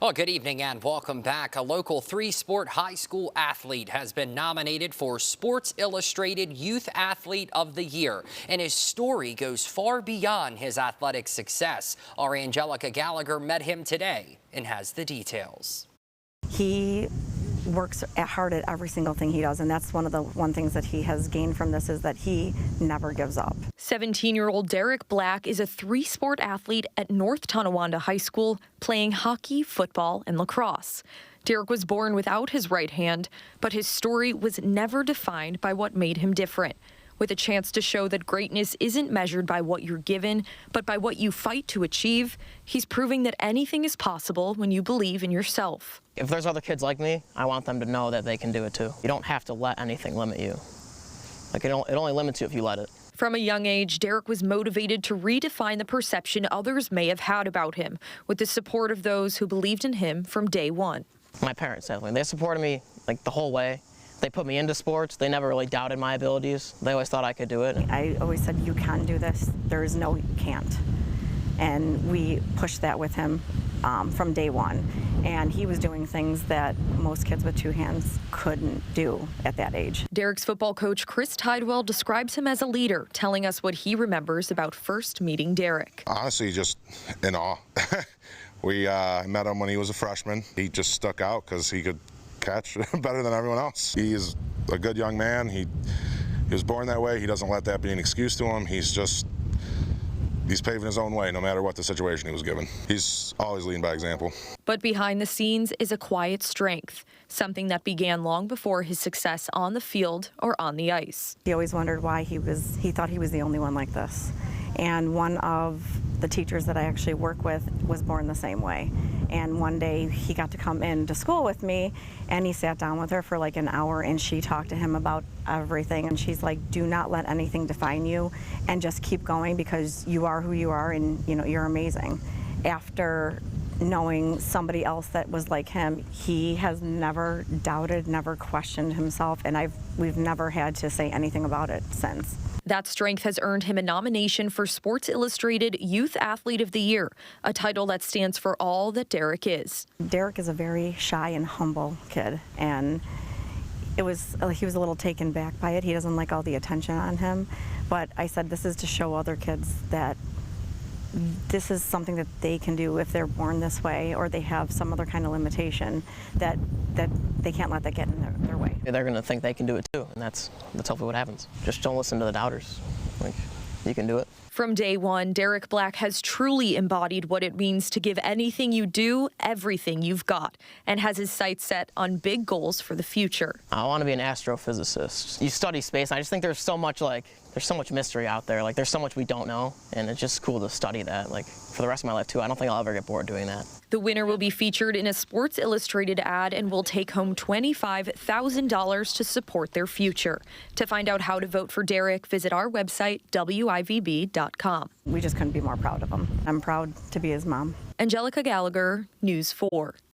Well, good evening and welcome back. A local three-sport high school athlete has been nominated for Sports Illustrated Youth Athlete of the Year, and his story goes far beyond his athletic success. Our Angelica Gallagher met him today and has the details. He works hard at every single thing he does, and that's one of the things that he has gained from this is that he never gives up. 17-year-old Derek Black is a three-sport athlete at North Tonawanda High School, playing hockey, football, and lacrosse. Derek was born without his right hand, but his story was never defined by what made him different. With a chance to show that greatness isn't measured by what you're given, but by what you fight to achieve, he's proving that anything is possible when you believe in yourself. If there's other kids like me, I want them to know that they can do it too. You don't have to let anything limit you. Like it only limits you if you let it. From a young age, Derek was motivated to redefine the perception others may have had about him, with the support of those who believed in him from day one. My parents, definitely. They supported me like the whole way. They put me into sports. They never really doubted my abilities. They always thought I could do it. I always said, you can do this. There is no you can't. And we pushed that with him from day one. And he was doing things that most kids with two hands couldn't do at that age. Derek's football coach, Chris Tidewell, describes him as a leader, telling us what he remembers about first meeting Derek. Honestly, just in awe. We met him when he was a freshman. He just stuck out because he could catch better than everyone else. He is a good young man. He was born that way. He doesn't let that be an excuse to him. He's paving his own way no matter what the situation he was given. He's always leading by example. But behind the scenes is a quiet strength, something that began long before his success on the field or on the ice. He always wondered why he thought he was the only one like this. And one of the teachers that I actually work with was born the same way. And one day he got to come into school with me, and he sat down with her for like an hour, and she talked to him about everything. And she's like, do not let anything define you, and just keep going, because you are who you are, and you're amazing. After knowing somebody else that was like him, he has never doubted, never questioned himself, and we've never had to say anything about it since. That strength has earned him a nomination for Sports Illustrated Youth Athlete of the Year, a title that stands for all that Derek is. Derek is a very shy and humble kid, and he was a little taken back by it. He doesn't like all the attention on him, but I said this is to show other kids that this is something that they can do if they're born this way or they have some other kind of limitation, that they can't let that get in their way. They're going to think they can do it too, and that's hopefully what happens. Just don't listen to the doubters. Like, you can do it. From day one, Derek Black has truly embodied what it means to give anything you do, everything you've got, and has his sights set on big goals for the future. I want to be an astrophysicist. You study space, and I just think there's so much mystery out there. Like, there's so much we don't know, and it's just cool to study that, like, for the rest of my life too. I don't think I'll ever get bored doing that. The winner will be featured in a Sports Illustrated ad and will take home $25,000 to support their future. To find out how to vote for Derek, visit our website, WIVB.com. We just couldn't be more proud of him. I'm proud to be his mom. Angelica Gallagher, News 4.